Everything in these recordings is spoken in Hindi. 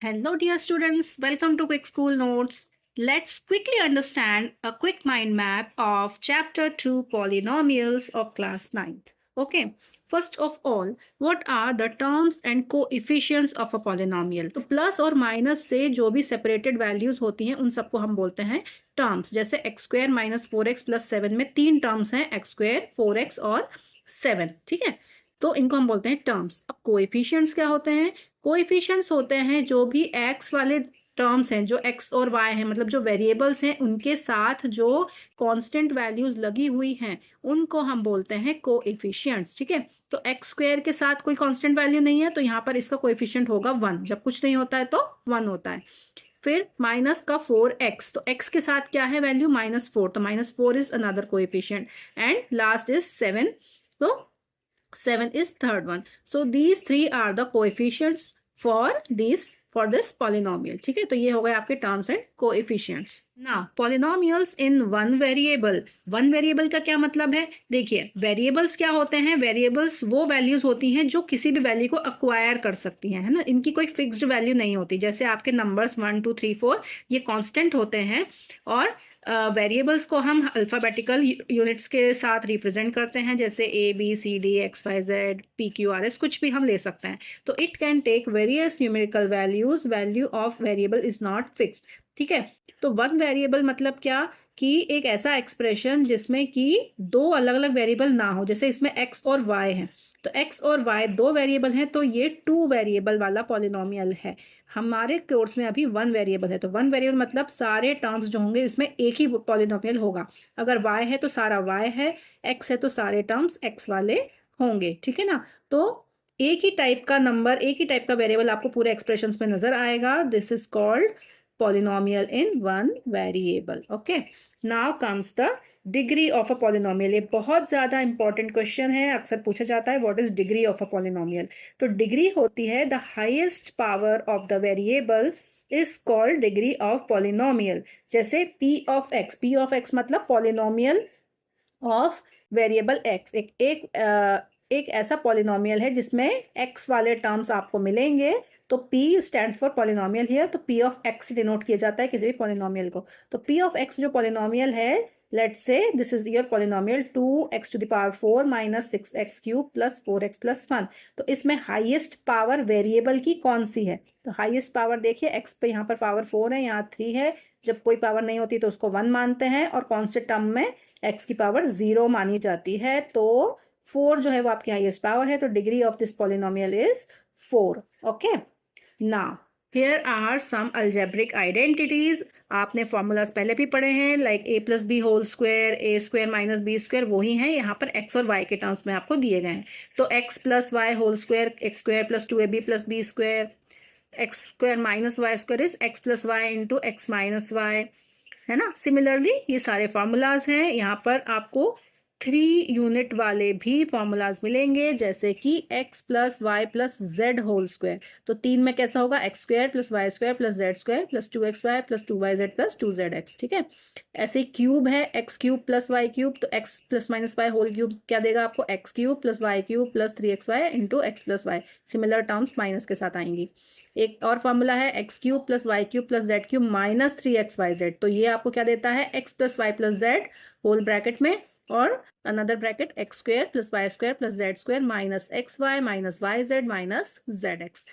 Hello, dear students. Welcome to Quick School Notes. Let's quickly understand a quick mind map of Chapter 2 Polynomials of Class 9th. Okay. First of all, what are the terms and coefficients of a polynomial? तो प्लस और माइनस से जो भी सेपरेटेड वैल्यूज होती हैं उन सबको हम बोलते हैं टर्म्स. जैसे x square minus 4x plus 7 में 3 टर्म्स हैं, एक्स स्क्वायर, 4x और 7. ठीक है, तो इनको हम बोलते हैं टर्म्स. अब कोएफिशिएंट्स क्या होते हैं? कोएफिशिएंट्स होते हैं जो भी एक्स वाले टर्म्स हैं, जो एक्स और वाई हैं, मतलब जो वेरिएबल्स हैं उनके साथ जो कांस्टेंट वैल्यूज लगी हुई हैं उनको हम बोलते हैं कोएफिशिएंट्स. ठीक है, तो एक्स स्क्वायर के साथ कोई कांस्टेंट वैल्यू नहीं है तो यहाँ पर इसका कोएफिशिएंट होगा 1. जब कुछ नहीं होता है तो 1 होता है. फिर माइनस का 4x, तो x के साथ क्या है वैल्यू? -4, तो -4 is another coefficient. And last is 7, तो 7 is third one. So these three are the coefficients for this polynomial. ठीक है, तो ये हो गए आपके terms and coefficients. Now polynomials in one variable. One variable का क्या मतलब है? देखिए, variables क्या होते हैं? Variables वो values होती हैं जो किसी भी value को acquire कर सकती हैं, है ना. इनकी कोई fixed value नहीं होती. जैसे आपके numbers 1 2 3 4 ये constant होते हैं और वेरिएबल्स को हम अल्फ़ाबेटिकल यूनिट्स के साथ रिप्रेजेंट करते हैं, जैसे A B C D X Y Z P Q R S, कुछ भी हम ले सकते हैं. तो it can take various numerical values. Value of variable is not fixed. ठीक है, तो वन वेरिएबल मतलब क्या कि एक ऐसा एक्सप्रेशन जिसमें कि दो अलग अलग वेरिएबल ना हो. जैसे इसमें एक्स और वाई है, तो एक्स और वाई दो वेरिएबल हैं, तो ये 2 वेरिएबल वाला पॉलिनोमियल है. हमारे कोर्स में अभी 1 वेरिएबल है, तो 1 वेरिएबल मतलब सारे टर्म्स जो होंगे इसमें एक ही पॉलिनोमियल होगा. अगर y है तो सारा y है, x है तो सारे टर्म्स x वाले होंगे. ठीक है ना, तो एक ही टाइप का नंबर, एक ही टाइप का वेरिएबल आपको पूरे एक्सप्रेशंस में नजर आएगा. This is called polynomial in one variable. Okay, now comes the degree of a polynomial. ये बहुत ज्यादा इंपॉर्टेंट क्वेश्चन है, अक्सर पूछा जाता है what is degree of a polynomial. तो डिग्री होती है the highest power of the variable is called degree of polynomial. जैसे p ऑफ x मतलब पॉलिनोमियल ऑफ वेरिएबल x. एक ऐसा पॉलिनोमियल है जिसमें x वाले टर्म्स आपको मिलेंगे, तो p stand for polynomial here. तो p ऑफ x डिनोट किया जाता है किसी भी पॉलिनोमियल को. तो p ऑफ x जो पॉलिनोमियल है, let's say this is your polynomial 2x to the power 4 minus 6x cube plus 4x plus 1. तो इसमें हाईएस्ट पावर वेरिएबल की कौन सी है? तो हाईएस्ट पावर देखिए, x पे यहाँ पर पावर 4 है, यहाँ 3 है. जब कोई पावर नहीं होती तो उसको 1 मानते हैं, और कौन से टर्म में x की पावर 0 मानी जाती है. तो 4 जो है वो आपकी हाईएस्ट पावर है, तो degree of this polynomial is 4. Okay, now here are some algebraic identities. आपने फॉर्मूलाज पहले भी पढ़े हैं, like a plus B whole square, A square minus B square, वही हैं यहाँ पर x और y के टर्म्स में आपको दिए गए हैं. तो x plus Y whole square, X square plus 2ab plus B square, X square minus Y square is X plus Y into X minus Y, है ना. सिमिलरली ये सारे फॉर्मूलाज हैं. यहाँ पर आपको 3 यूनिट वाले भी फॉर्मूलाज मिलेंगे, जैसे कि x plus Y plus Z whole square. तो 3 में कैसा होगा? X square plus Y square plus Z square plus 2xy plus 2yz plus 2zx. ठीक है, ऐसे क्यूब है x cube plus Y cube, तो x plus minus Y whole cube क्या देगा आपको? x cube plus Y cube plus 3xy into X plus Y. Similar terms minus के साथ आएंगी. एक और फॉर्मूला है x cube plus Y cube plus z cube minus 3xyz. तो ये आपको क्या देता है? X plus Y plus Z whole bracket में, और another bracket x square plus Y square plus Z square minus x Y minus Y Z minus Z x.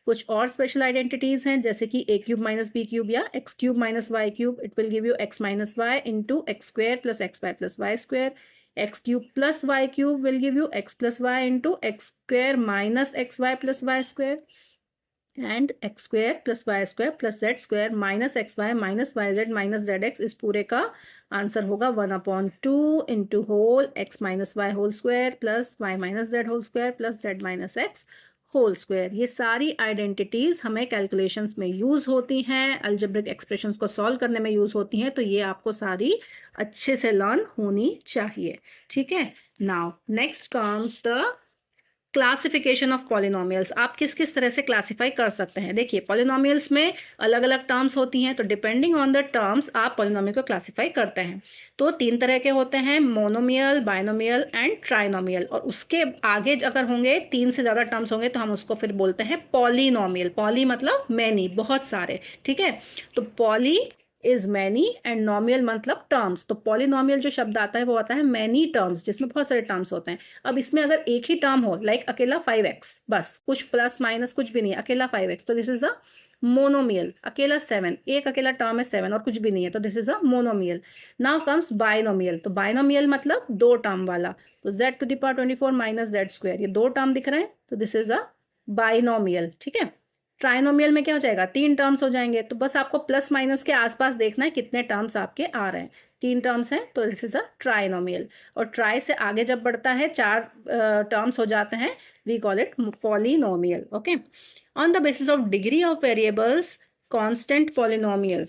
कुछ और स्पेशल आइडेंटिटीज हैं, जैसे कि a cube minus b cube या x cube minus y cube. It will give you x minus y into X square plus X Y plus Y square. X cube plus Y cube will give you X plus Y into X square minus x Y plus Y square, and X square plus Y square plus Z square minus x Y minus Y Z minus Z X. इस पूरे का आंसर होगा 1/2 into whole X minus Y whole square plus Y minus Z whole square plus Z minus X whole square. ये सारी आइडेंटिटीज हमें कैलकुलेशंस में यूज होती हैं, अलजेब्रिक एक्सप्रेशंस को सॉल्व करने में यूज होती हैं. तो ये आपको सारी अच्छे से लर्न होनी चाहिए. ठीक है, now next comes the classification of polynomials, आप किस किस तरह से क्लासिफाई कर सकते हैं। देखिए पॉलिनोमियल्स में अलग अलग टर्म्स होती हैं, तो डिपेंडिंग ऑन द टर्म्स आप पॉलिनोमियल को क्लासिफाई करते हैं। तो 3 तरह के होते हैं, मोनोमियल, बाइनोमियल एंड ट्राइनोमियल, और उसके आगे अगर होंगे 3 से ज़्यादा टर्म्स होंगे तो हम उसको फिर बोलते हैं पॉलिनोमियल। पॉली मतलब मैनी, बहुत सारे, ठीक है। तो पॉली इज मैनी एंड नॉमियल मतलब टर्म्स। तो पॉलिनोमियल जो शब्द आता है वो आता है मैनी टर्म्स, जिसमें बहुत सारे टर्म्स होते हैं। अब इसमें अगर एक ही टर्म हो, लाइक अकेला 5x, बस कुछ प्लस माइनस कुछ भी नहीं है, अकेला 5x, तो दिस इज अ मोनोमियल। अकेला 7, एक अकेला टर्म है 7 और कुछ भी नहीं है, तो this is a monomial. Now comes binomial. तो बाइनोमियल मतलब 2 टर्म वाला, तो z to the power 24 minus Z square, ये 2 टर्म दिख रहे हैं, तो दिस इज अ बाइनोमियल, ठीक है। ट्राइनोमियल में क्या हो जाएगा, 3 टर्म्स हो जाएंगे, तो बस आपको प्लस माइनस के आसपास देखना है कितने टर्म्स आपके आ रहे हैं। 3 टर्म्स हैं तो दिस इज अ ट्राइनोमियल। और ट्राई से आगे जब बढ़ता है 4 टर्म्स हो जाते हैं, we call it polynomial. Okay, on the basis of degree of variables constant polynomial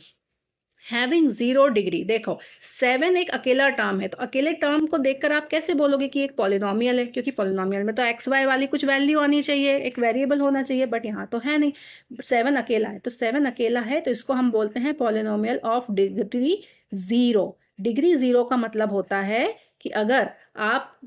having 0 degree. देखो 7 एक अकेला टर्म है, तो अकेले टर्म को देखकर आप कैसे बोलोगे कि एक पॉलिनोमियल है, क्योंकि पॉलिनोमियल में तो एक्स वाई वाली कुछ वैल्यू आनी चाहिए, एक वेरिएबल होना चाहिए, बट यहाँ तो है नहीं, 7 अकेला है। तो 7 अकेला है तो इसको हम बोलते हैं पॉलिनोमियल ऑफ डिग्री 0। डिग्री 0 का मतलब होता है कि अगर आप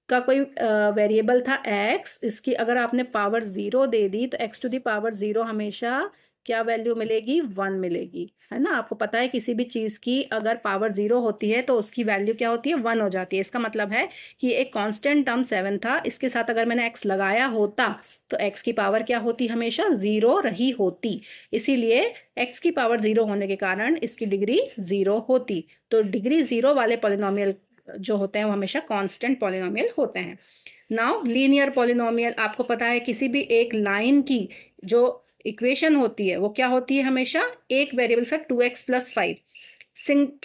का कोई वेरिएबल था x, इसकी अगर आपने पावर 0 दे दी तो x टू द पावर 0 हमेशा क्या वैल्यू मिलेगी, 1 मिलेगी, है ना। आपको पता है किसी भी चीज़ की अगर पावर 0 होती है तो उसकी वैल्यू क्या होती है, 1 हो जाती है। इसका मतलब है कि एक कांस्टेंट टर्म 7 था, इसके साथ अगर मैंने x लगाया होता तो x की पावर क्या होती, हमेशा 0 रही होती। इसीलिए x की पावर 0 होने के कारण इसकी डिग्री 0 होती। तो डिग्री 0 वाले पॉलिनोमियल जो होते हैं वो हमेशा कांस्टेंट पॉलिनोमियल होते हैं। नाउ लीनियर पॉलिनोमियल, आपको पता है किसी भी एक लाइन की जो इक्वेशन होती है वो क्या होती है, हमेशा एक वेरिएबल से 2x + 5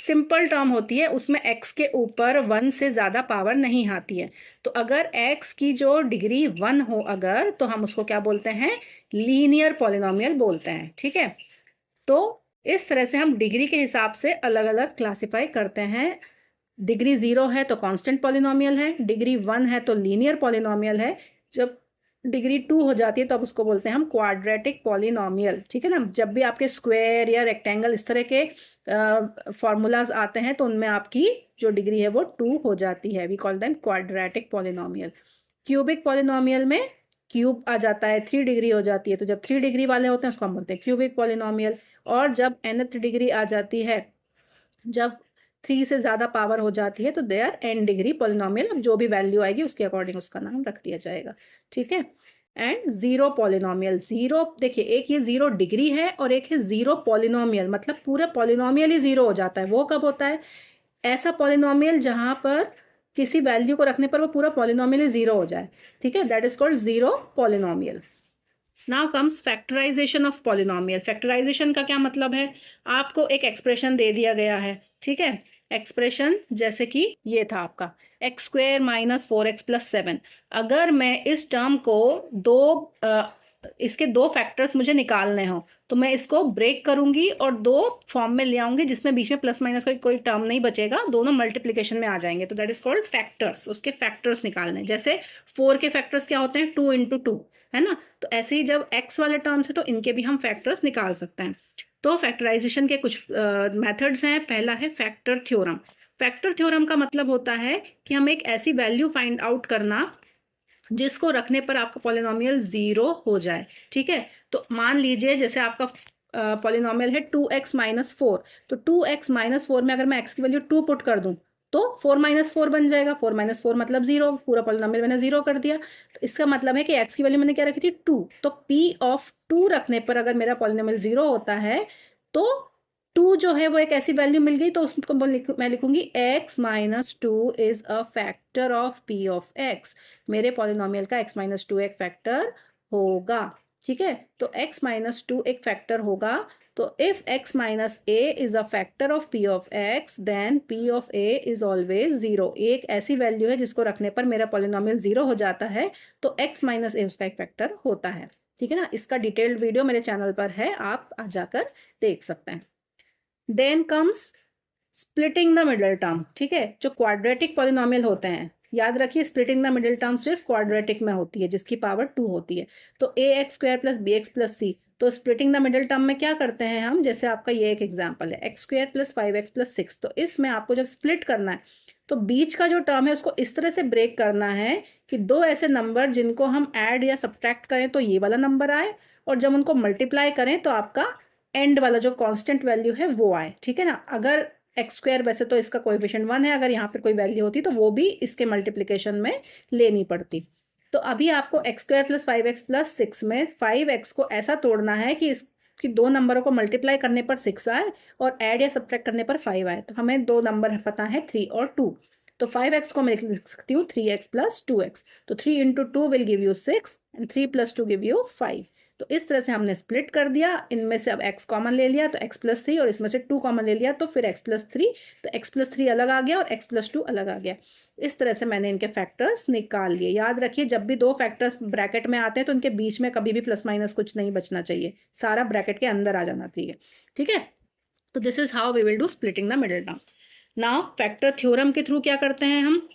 सिंपल टर्म होती है, उसमें x के ऊपर 1 से ज़्यादा पावर नहीं आती है। तो अगर x की जो डिग्री 1 हो अगर, तो हम उसको क्या बोलते हैं, लीनियर पॉलिनोमियल बोलते हैं, ठीक है। तो इस तरह से हम डिग्री के हिसाब से अलग अलग क्लासिफाई करते हैं। डिग्री 0 है तो कांस्टेंट पॉलिनोमियल है, डिग्री 1 है तो लीनियर पॉलिनोमियल है, जब डिग्री 2 हो जाती है तो अब उसको बोलते हैं हम क्वाड्रेटिक पॉलिनोमियल, ठीक है ना। जब भी आपके स्क्वायर या रेक्टेंगल इस तरह के फॉर्मूलाज आते हैं तो उनमें आपकी जो डिग्री है वो 2 हो जाती है, we call them quadratic polynomial. Cubic polynomial में क्यूब आ जाता है, 3 डिग्री हो जाती है, तो जब 3 डिग्री वाले होते हैं उसको हम बोलते हैं क्यूबिक पॉलिनोमियल। और जब nth डिग्री आ जाती है, जब 3 से ज़्यादा पावर हो जाती है, तो they are n degree polynomial. अब जो भी वैल्यू आएगी उसके अकॉर्डिंग उसका नाम रख दिया जाएगा, ठीक है। एंड 0 पॉलिनोमियल, 0 देखिए एक ये 0 डिग्री है और एक है 0 पॉलिनोमियल, मतलब पूरा पॉलिनोमियल ही 0 हो जाता है। वो कब होता है, ऐसा पॉलिनोमियल जहां पर किसी वैल्यू को रखने पर वो पूरा पॉलिनोमियल ही 0 हो जाए, ठीक है, that is called 0 polynomial. Now comes factorization of polynomial. Factorization का क्या मतलब है, आपको एक एक्सप्रेशन दे दिया गया है, ठीक है। एक्सप्रेशन जैसे कि ये था आपका x² - 4x + 7। अगर मैं इस टर्म को इसके 2 फैक्टर्स मुझे निकालने हो तो मैं इसको ब्रेक करूंगी और 2 फॉर्म में ले आऊंगी जिसमें बीच में प्लस माइनस का कोई टर्म नहीं बचेगा, दोनों मल्टीप्लिकेशन में आ जाएंगे, तो दैट इज कॉल्ड फैक्टर्स। उसके फैक्टर्स निकालने, जैसे 4 के फैक्टर्स क्या होते हैं, 2 × 2, है ना। तो ऐसे ही जब x वाले टर्म्स है तो इनके भी हम फैक्टर्स निकाल सकते हैं। तो फैक्टराइजेशन के कुछ मेथड्स हैं। पहला है फैक्टर थ्योरम। फैक्टर थ्योरम का मतलब होता है कि हम एक ऐसी वैल्यू फाइंड आउट करना जिसको रखने पर आपका पॉलिनोमियल 0 हो जाए, ठीक है। तो मान लीजिए जैसे आपका पॉलिनोमियल है 2x - 4, तो 2x - 4 में अगर मैं x की वैल्यू 2 पुट कर दूं तो 4 - 4 बन जाएगा। 4 - 4 मतलब 0, पूरा पॉलिनोमियल मैंने 0 कर दिया। तो इसका मतलब है कि x की वैल्यू मैंने क्या रखी थी, 2। तो p ऑफ 2 रखने पर अगर मेरा पॉलिनोमियल 0 होता है तो 2 जो है वो एक ऐसी वैल्यू मिल गई, तो उसको मैं लिखूंगी x - 2 is a factor of p of x। मेरे पॉलिनोमियल का x - 2 एक फैक्टर होगा, ठीक है। तो x - 2 एक फैक्टर होगा। तो if x - a is a factor of p of x, then p of a is always 0। एक ऐसी वैल्यू है जिसको रखने पर मेरा पॉलिनोमियल 0 हो जाता है, तो x - a उसका एक फैक्टर होता है, ठीक है ना। इसका डिटेल्ड वीडियो मेरे चैनल पर है, आप आ जाकर देख सकते हैं। Then comes splitting the middle term, ठीक है। जो क्वाड्रेटिक पॉलिनोमियल होते हैं याद रखिए स्प्लिटिंग द मिडिल टर्म सिर्फ क्वाड्रेटिक में होती है जिसकी पावर 2 होती है। तो ax² प्लस bx+c, तो स्प्लिटिंग द मिडिल टर्म में क्या करते हैं हम, जैसे आपका ये एक एग्जांपल है x² प्लस 5x+6, तो इसमें आपको जब स्प्लिट करना है तो बीच का जो टर्म है उसको इस तरह से ब्रेक करना है कि दो ऐसे नंबर जिनको हम ऐड या सब्ट्रैक्ट करें तो ये वाला नंबर आए, और जब उनको मल्टीप्लाई करें तो आपका एंड वाला जो कांस्टेंट वैल्यू है वो आए, ठीक है ना। अगर x², वैसे तो इसका कोएफिशिएंट 1 है, अगर यहाँ पर कोई वैल्यू होती तो वो भी इसके मल्टीप्लिकेशन में लेनी पड़ती। तो अभी आपको x² प्लस 5x+6 में 5x को ऐसा तोड़ना है कि इसकी दो नंबरों को मल्टीप्लाई करने पर 6 आए और ऐड या सब्ट्रैक्ट करने पर 5 आए। तो हमें दो नंबर पता है 3 और 2, तो 5x को मैं लिख सकती हूँ 3x प्लस 2x, तो 3 into 2 will give you 6 and 3 plus 2 give you 5। तो इस तरह से हमने स्प्लिट कर दिया, इनमें से अब x कॉमन ले लिया तो x+3, और इसमें से 2 कॉमन ले लिया तो फिर x+3, तो x+3 अलग आ गया और x+2 अलग आ गया। इस तरह से मैंने इनके फैक्टर्स निकाल लिए। याद रखिए जब भी दो फैक्टर्स ब्रैकेट में आते हैं तो इनके बीच में कभी भी प्लस माइनस कुछ नहीं बचना चाहिए, सारा ब्रैकेट के अंदर आ जाना चाहिए, ठीक है। तो this is how we will do splitting the middle term. Now factor theorem के थ्रू क्या करते हैं हम,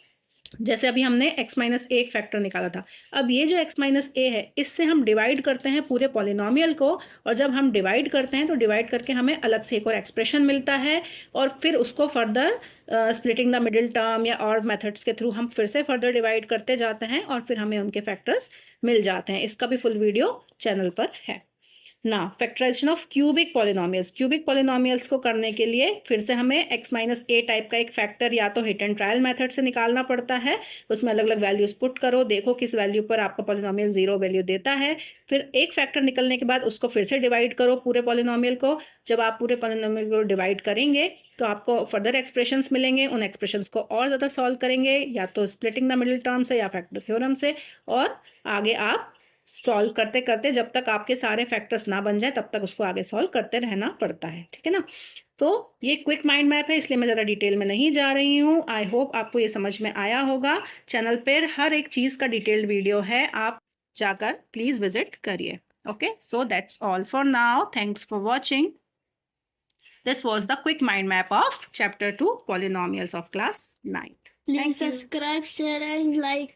जैसे अभी हमने x-a एक फैक्टर निकाला था, अब ये जो x-a है इससे हम डिवाइड करते हैं पूरे पॉलिनोमियल को, और जब हम डिवाइड करते हैं तो डिवाइड करके हमें अलग से एक और एक्सप्रेशन मिलता है, और फिर उसको further splitting the middle term या और मेथड्स के थ्रू हम फिर से फर्दर डिवाइड करते जाते हैं और फिर हमें उनके फैक्टर्स मिल जाते हैं। इसका भी फुल वीडियो चैनल पर है ना। Factorization of cubic polynomials, cubic polynomials को करने के लिए फिर से हमें x-a टाइप का एक फैक्टर या तो हिट एंड ट्रायल मेथड से निकालना पड़ता है। उसमें अलग अलग वैल्यूज पुट करो, देखो किस वैल्यू पर आपका पॉलिनोमियल 0 वैल्यू देता है, फिर एक फैक्टर निकलने के बाद उसको फिर से डिवाइड करो पूरे पॉलिनोमियल को। जब आप पूरे पॉलिनोमियल को डिवाइड करेंगे तो आपको फर्दर एक्सप्रेशंस मिलेंगे, उन एक्सप्रेशंस को और ज़्यादा सॉल्व करेंगे या तो स्प्लिटिंग द मिडिल टर्म से या फैक्टर थ्योरम से, और आगे आप सॉल्व करते करते जब तक आपके सारे फैक्टर्स ना बन जाए तब तक उसको आगे सॉल्व करते रहना पड़ता है, ठीक है ना। तो ये क्विक माइंड मैप है इसलिए मैं ज़्यादा डिटेल में नहीं जा रही हूँ। आई होप आपको ये समझ में आया होगा। चैनल पर हर एक चीज़ का डिटेल्ड वीडियो है, आप जाकर प्लीज़ विजिट करिए। Okay, so that's all for now, thanks for watching. This was the quick mind map of chapter 2 polynomials of class 9th. Please subscribe, share and like.